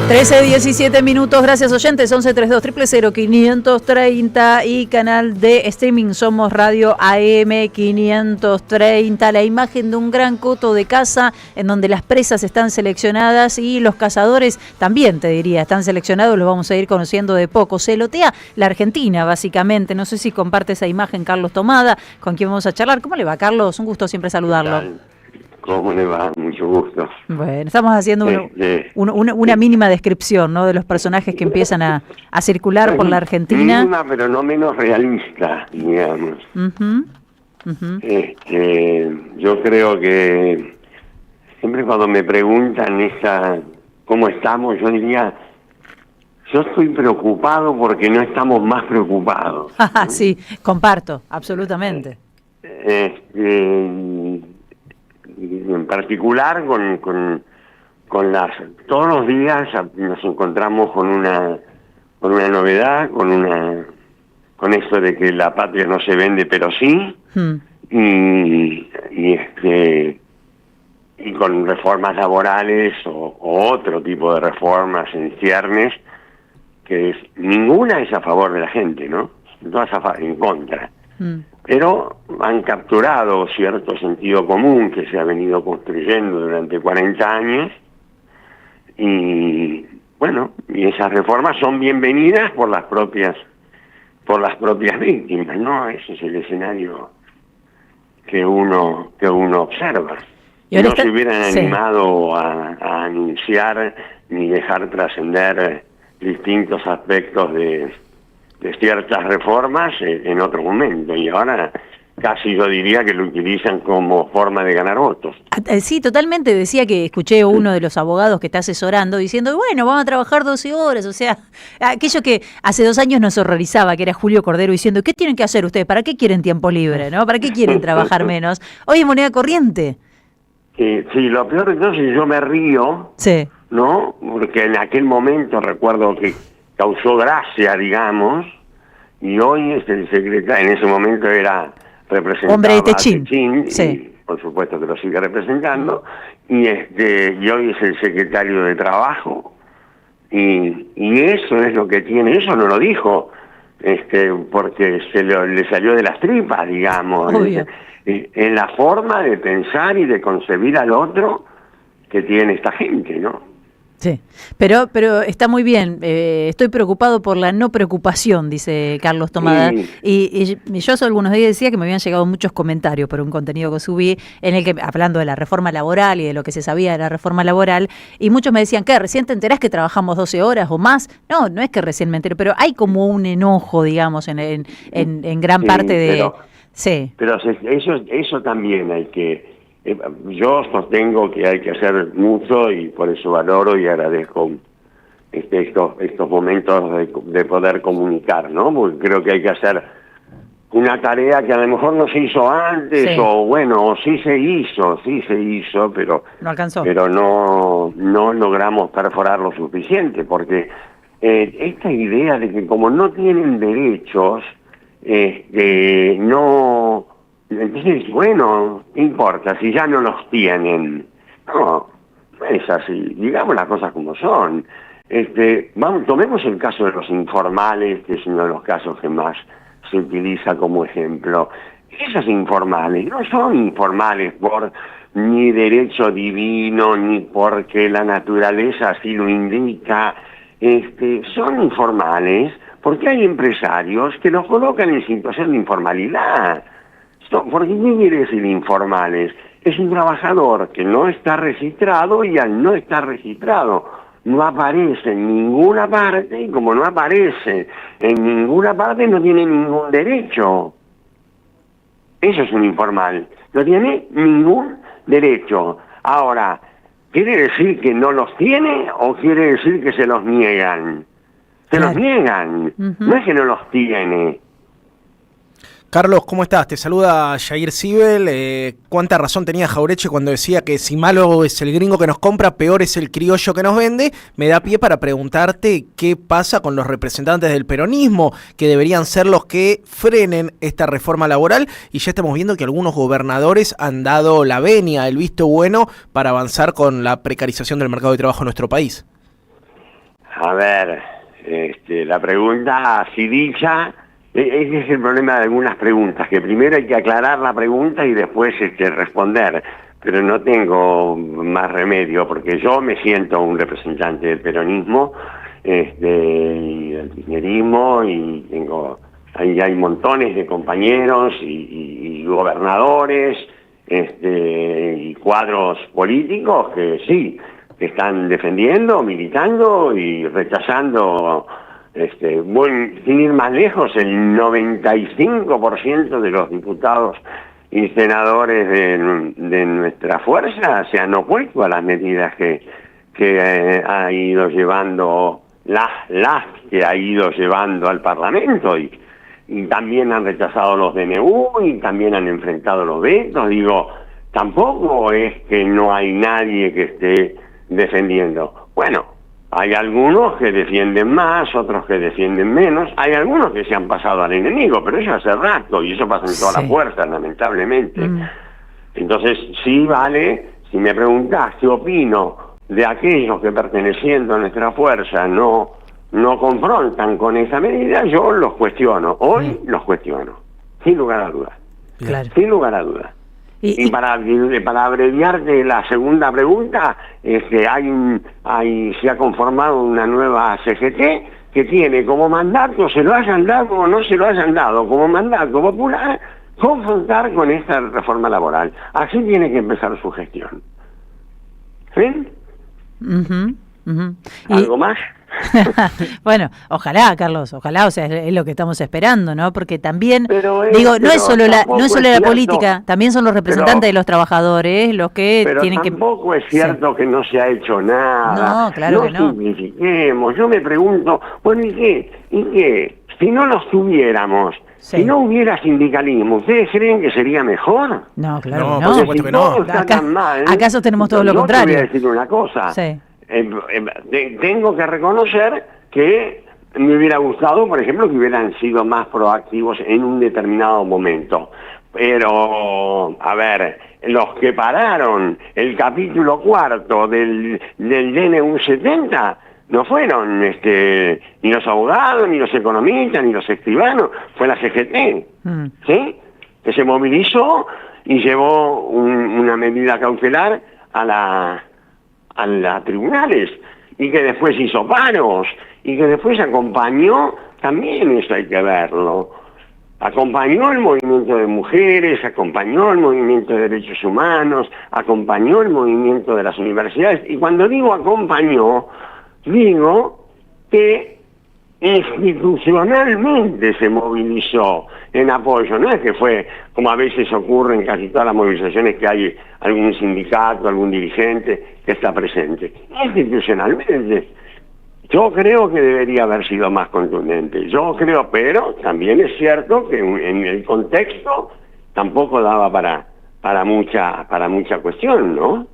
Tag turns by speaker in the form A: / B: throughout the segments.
A: 13:17, gracias oyentes, 1132-000-530 y canal de streaming Somos Radio AM 530, la imagen de un gran coto de caza en donde las presas están seleccionadas y los cazadores también, te diría, están seleccionados, los vamos a ir conociendo de poco. Se lotea la Argentina, básicamente, no sé si comparte esa imagen Carlos Tomada, con quien vamos a charlar. ¿Cómo le va, Carlos? Un gusto siempre saludarlo.
B: ¿Cómo le va? Mucho gusto.
A: Bueno, estamos haciendo una mínima descripción, ¿no?, de los personajes que empiezan a circular por la Argentina.
B: Mínima, pero no menos realista, digamos. Yo creo que siempre cuando me preguntan cómo estamos, yo diría, yo estoy preocupado porque no estamos más preocupados.
A: Sí, comparto, absolutamente.
B: En particular con todos los días nos encontramos con una novedad, con esto de que la patria no se vende pero sí, y con reformas laborales o otro tipo de reformas en ciernes, que ninguna es a favor de la gente, ¿no? Todas en contra. Pero han capturado cierto sentido común que se ha venido construyendo durante 40 años y bueno, y esas reformas son bienvenidas por las propias víctimas, ¿no? Ese es el escenario que uno observa. No se hubieran animado a anunciar ni dejar trascender distintos aspectos de ciertas reformas en otro momento, y ahora casi yo diría que lo utilizan como forma de ganar votos.
A: Sí, totalmente. Decía que escuché a uno de los abogados que está asesorando diciendo, bueno, vamos a trabajar 12 horas, o sea, aquello que hace 2 años nos horrorizaba, que era Julio Cordero diciendo, ¿qué tienen que hacer ustedes? ¿Para qué quieren tiempo libre? ¿No? ¿Para qué quieren trabajar menos? Hoy es moneda corriente.
B: Sí, lo peor entonces yo me río,
A: sí,
B: ¿no? Porque en aquel momento recuerdo que causó gracia, digamos, y hoy es el secretario, en ese momento era representante
A: hombre de Techín, sí.
B: Y por supuesto que lo sigue representando, y hoy es el secretario de Trabajo, y eso es lo que tiene, eso no lo dijo, porque le salió de las tripas, digamos, en la forma de pensar y de concebir al otro que tiene esta gente, ¿no?
A: Sí, pero está muy bien. Estoy preocupado por la no preocupación, dice Carlos Tomada. Y yo hace algunos días decía que me habían llegado muchos comentarios por un contenido que subí, en el que hablando de la reforma laboral y de lo que se sabía de la reforma laboral, y muchos me decían, ¿qué? ¿Recién te enterás que trabajamos 12 horas o más? No es que recién me enteré, pero hay como un enojo, digamos, en gran parte de...
B: Pero eso también hay que... Yo sostengo que hay que hacer mucho y por eso valoro y agradezco estos momentos de poder comunicar, ¿no? Porque creo que hay que hacer una tarea que a lo mejor no se hizo antes, o bueno, sí se hizo, pero
A: no alcanzó.
B: Pero no logramos perforar lo suficiente, porque esta idea de que como no tienen derechos, no... Entonces, bueno, ¿qué importa? Si ya no los tienen. No es así. Digamos las cosas como son. Tomemos el caso de los informales, que es uno de los casos que más se utiliza como ejemplo. Esos informales no son informales por ni derecho divino, ni porque la naturaleza así lo indica. Son informales porque hay empresarios que los colocan en situación de informalidad. Porque ¿qué quiere decir informales? Es un trabajador que no está registrado y al no estar registrado no aparece en ninguna parte, y como no aparece en ninguna parte no tiene ningún derecho. Eso es un informal. No tiene ningún derecho. Ahora, ¿quiere decir que no los tiene o quiere decir que se los niegan? Se los niegan. No es que no los tiene.
C: Carlos, ¿cómo estás? Te saluda Jair Sibel. ¿Cuánta razón tenía Jaureche cuando decía que si malo es el gringo que nos compra, peor es el criollo que nos vende? Me da pie para preguntarte qué pasa con los representantes del peronismo, que deberían ser los que frenen esta reforma laboral, y ya estamos viendo que algunos gobernadores han dado la venia, el visto bueno, para avanzar con la precarización del mercado de trabajo en nuestro país.
B: A ver, la pregunta así dicha, ese es el problema de algunas preguntas, que primero hay que aclarar la pregunta y después responder, pero no tengo más remedio, porque yo me siento un representante del peronismo y del kirchnerismo, y ahí hay montones de compañeros y gobernadores y cuadros políticos que sí, que están defendiendo, militando y rechazando, sin ir más lejos, el 95% de los diputados y senadores de nuestra fuerza se han opuesto a las medidas que ha ido llevando, las que ha ido llevando al Parlamento, y también han rechazado los DNU y también han enfrentado los vetos. Digo, tampoco es que no hay nadie que esté defendiendo. Bueno, hay algunos que defienden más, otros que defienden menos, hay algunos que se han pasado al enemigo, pero eso hace rato, y eso pasa en todas las fuerzas, lamentablemente. Entonces, sí vale, si me preguntás qué opino de aquellos que perteneciendo a nuestra fuerza no confrontan con esa medida, yo los cuestiono, hoy los cuestiono, sin lugar a dudas.
A: Claro.
B: Sin lugar a dudas. Y para abreviarte la segunda pregunta, se ha conformado una nueva CGT que tiene como mandato, se lo hayan dado o no se lo hayan dado, como mandato popular, confrontar con esta reforma laboral. Así tiene que empezar su gestión. ¿Sí? ¿Algo más?
A: Bueno, ojalá, Carlos, ojalá, o sea, es lo que estamos esperando, ¿no? Porque también, no es solo la política, también son los representantes de los trabajadores los que tienen que...
B: Pero tampoco es cierto que no se ha hecho nada.
A: No, claro que no.
B: Simplifiquemos. Yo me pregunto, bueno, ¿y qué? Si no los tuviéramos, si no hubiera sindicalismo, ¿ustedes creen que sería mejor?
A: No, claro
C: no. Por supuesto que no.
A: ¿Acaso tenemos todo lo contrario?
B: Yo te voy a decir una cosa.
A: Sí.
B: Tengo que reconocer que me hubiera gustado, por ejemplo, que hubieran sido más proactivos en un determinado momento. Pero, a ver, los que pararon el capítulo 4 del DNU 70 no fueron ni los abogados, ni los economistas, ni los escribanos, fue la CGT, ¿sí? Que se movilizó y llevó una medida cautelar a la tribunales, y que después hizo paros, y que después acompañó, también eso hay que verlo, acompañó el movimiento de mujeres, acompañó el movimiento de derechos humanos, acompañó el movimiento de las universidades, y cuando digo acompañó, digo que institucionalmente se movilizó en apoyo, no es que fue como a veces ocurre en casi todas las movilizaciones que hay algún sindicato, algún dirigente que está presente. Institucionalmente yo creo que debería haber sido más contundente, pero también es cierto que en el contexto tampoco daba para mucha cuestión, ¿no?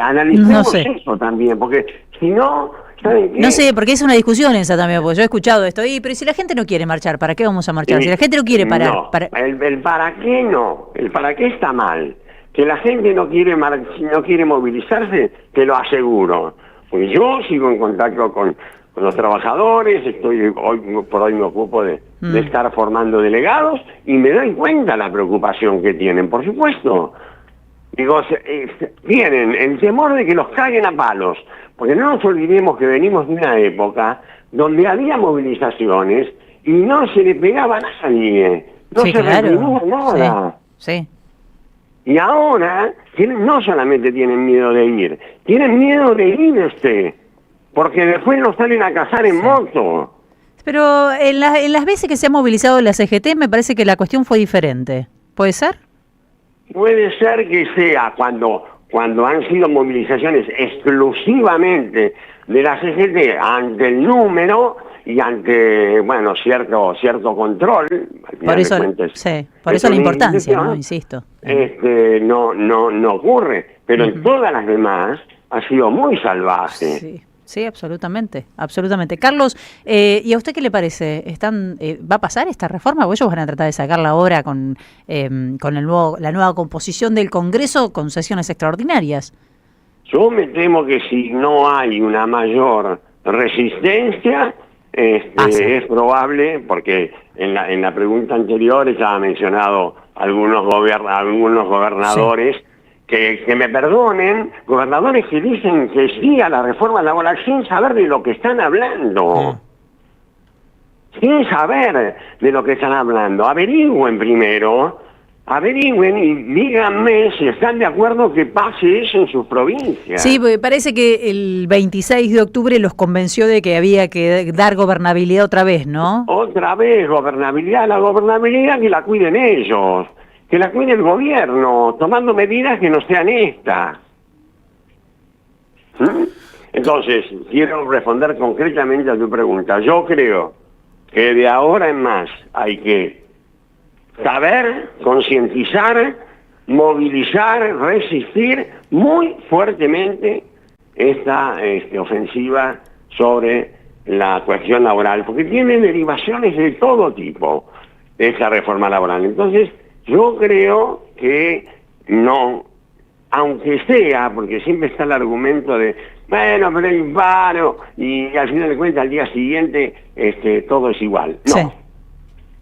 B: Analicemos eso también, porque si no...
A: No sé, porque es una discusión esa también, porque yo he escuchado esto, pero si la gente no quiere marchar, ¿para qué vamos a marchar? Si la gente no quiere parar...
B: No, el para qué no, el para qué está mal. Que la gente no quiere movilizarse, te lo aseguro. Pues yo sigo en contacto con los trabajadores, hoy por hoy me ocupo de estar formando delegados, y me doy cuenta la preocupación que tienen, por supuesto. Digo, tienen el temor de que los caguen a palos, porque no nos olvidemos que venimos de una época donde había movilizaciones y no se le pegaba a nadie, no se reprimía nada.
A: Sí.
B: Y ahora no solamente tienen miedo de ir, tienen miedo de ir porque después nos salen a cazar en moto.
A: Pero en las veces que se ha movilizado la CGT me parece que la cuestión fue diferente. ¿Puede ser?
B: Puede ser que sea cuando han sido movilizaciones exclusivamente de la CGT ante el número y ante, bueno, cierto control.
A: Por eso, por eso la importancia, ¿no? Insisto.
B: No ocurre, pero en todas las demás ha sido muy salvaje.
A: Sí, absolutamente. Carlos, ¿y a usted qué le parece? ¿Va a pasar esta reforma? ¿O ellos van a tratar de sacarla ahora con la nueva composición del Congreso con sesiones extraordinarias?
B: Yo me temo que si no hay una mayor resistencia, es probable, porque en la pregunta anterior estaba mencionado algunos gobernadores, que me perdonen, gobernadores que dicen que sí a la reforma laboral sin saber de lo que están hablando. Sin saber de lo que están hablando. Averigüen primero, y díganme si están de acuerdo que pase eso en sus provincias.
A: Sí, porque parece que el 26 de octubre los convenció de que había que dar gobernabilidad otra vez, ¿no?
B: Otra vez, gobernabilidad, la gobernabilidad que la cuiden ellos, que la cuide el gobierno, tomando medidas que no sean estas. Entonces, quiero responder concretamente a tu pregunta. Yo creo que de ahora en más hay que saber, concientizar, movilizar, resistir muy fuertemente esta ofensiva sobre la cuestión laboral, porque tiene derivaciones de todo tipo esa reforma laboral. Entonces, yo creo que no, aunque sea, porque siempre está el argumento de, bueno, pero hay un paro, y al final de cuentas al día siguiente todo es igual. No. Sí.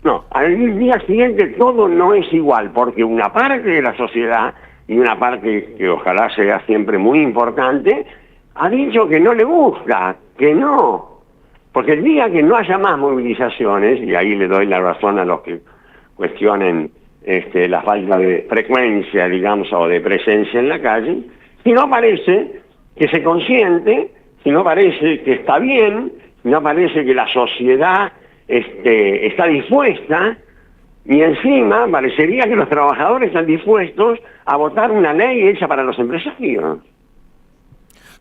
B: No, al día siguiente todo no es igual, porque una parte de la sociedad, y una parte que ojalá sea siempre muy importante, ha dicho que no le gusta, que no. Porque el día que no haya más movilizaciones, y ahí le doy la razón a los que cuestionen la falta de frecuencia, digamos, o de presencia en la calle, si no parece que se consiente, si no parece que está bien, si no parece que la sociedad está dispuesta, y encima parecería que los trabajadores están dispuestos a votar una ley hecha para los empresarios.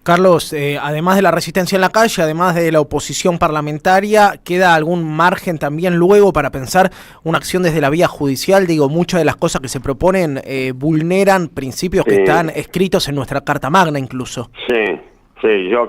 C: Carlos, además de la resistencia en la calle, además de la oposición parlamentaria, ¿queda algún margen también luego para pensar una acción desde la vía judicial? Digo, muchas de las cosas que se proponen vulneran principios que están escritos en nuestra Carta Magna incluso.
B: Sí, yo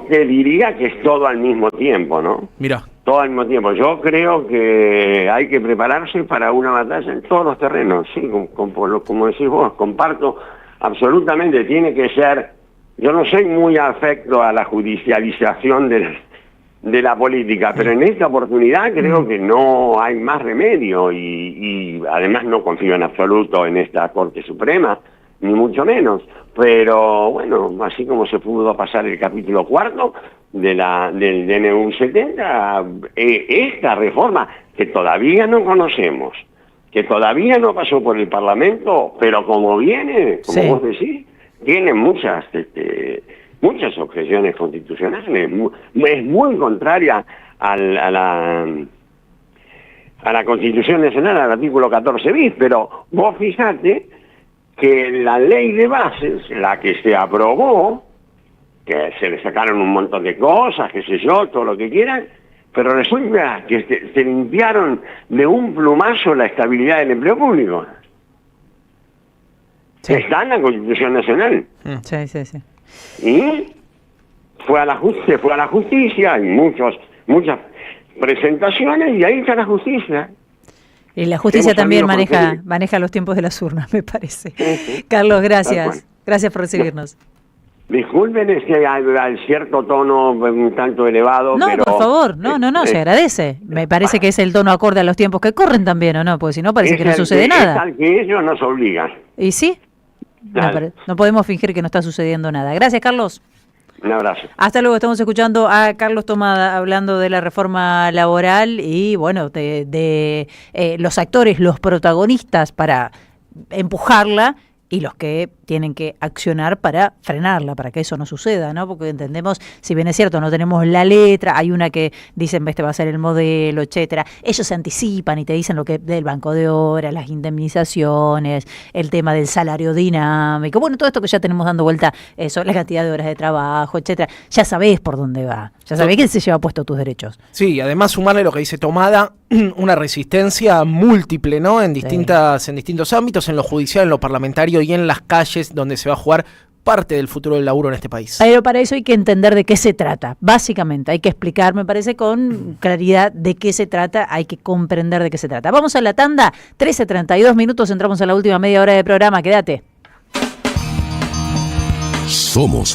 B: te diría que es todo al mismo tiempo, ¿no?
C: Mira.
B: Todo al mismo tiempo. Yo creo que hay que prepararse para una batalla en todos los terrenos, sí, como decís vos, comparto absolutamente, tiene que ser, yo no soy muy afecto a la judicialización de la política, pero en esta oportunidad creo que no hay más remedio y además no confío en absoluto en esta Corte Suprema, ni mucho menos, pero bueno, así como se pudo pasar el capítulo 4 del DNU 70, esta reforma que todavía no conocemos, que todavía no pasó por el Parlamento, pero como viene, como vos decís, tiene muchas objeciones constitucionales, es muy contraria a la Constitución Nacional, al artículo 14 bis, pero vos fijate que la ley de bases, la que se aprobó, que se le sacaron un montón de cosas, qué sé yo, todo lo que quieran, pero resulta que se limpiaron de un plumazo la estabilidad del empleo público. Sí. Está en la Constitución Nacional.
A: Sí.
B: Y fue a la justicia, hay muchas presentaciones, y ahí está la justicia.
A: Y la justicia también maneja los tiempos de las urnas, me parece. Sí. Carlos, gracias. Gracias por recibirnos.
B: Disculpen hay cierto tono un tanto elevado.
A: No,
B: pero,
A: por favor, no, se agradece. Me parece que es el tono acorde a los tiempos que corren también, ¿o no? Porque si no parece que no sucede nada.
B: Es al que ellos nos obligan.
A: ¿Y sí? No podemos fingir que no está sucediendo nada. Gracias, Carlos.
B: Un abrazo.
A: Hasta luego. Estamos escuchando a Carlos Tomada hablando de la reforma laboral y, bueno, de los actores, los protagonistas para empujarla y los que tienen que accionar para frenarla, para que eso no suceda, ¿no? Porque entendemos, si bien es cierto, no tenemos la letra, hay una que dicen, este va a ser el modelo, etcétera. Ellos se anticipan y te dicen lo que del banco de horas, las indemnizaciones, el tema del salario dinámico, bueno, todo esto que ya tenemos dando vuelta, sobre la cantidad de horas de trabajo, etcétera. Ya sabés por dónde va, ya sabés quién se lleva puesto tus derechos.
C: Sí, además sumarle lo que dice Tomada, una resistencia múltiple, ¿no? En distintos ámbitos, en lo judicial, en lo parlamentario y en las calles, donde se va a jugar parte del futuro del laburo en este país.
A: Pero para eso hay que entender de qué se trata, básicamente. Hay que explicar, me parece, con claridad de qué se trata, hay que comprender de qué se trata. Vamos a la tanda, 13:32 minutos, entramos a la última media hora de programa, quédate.
D: Somos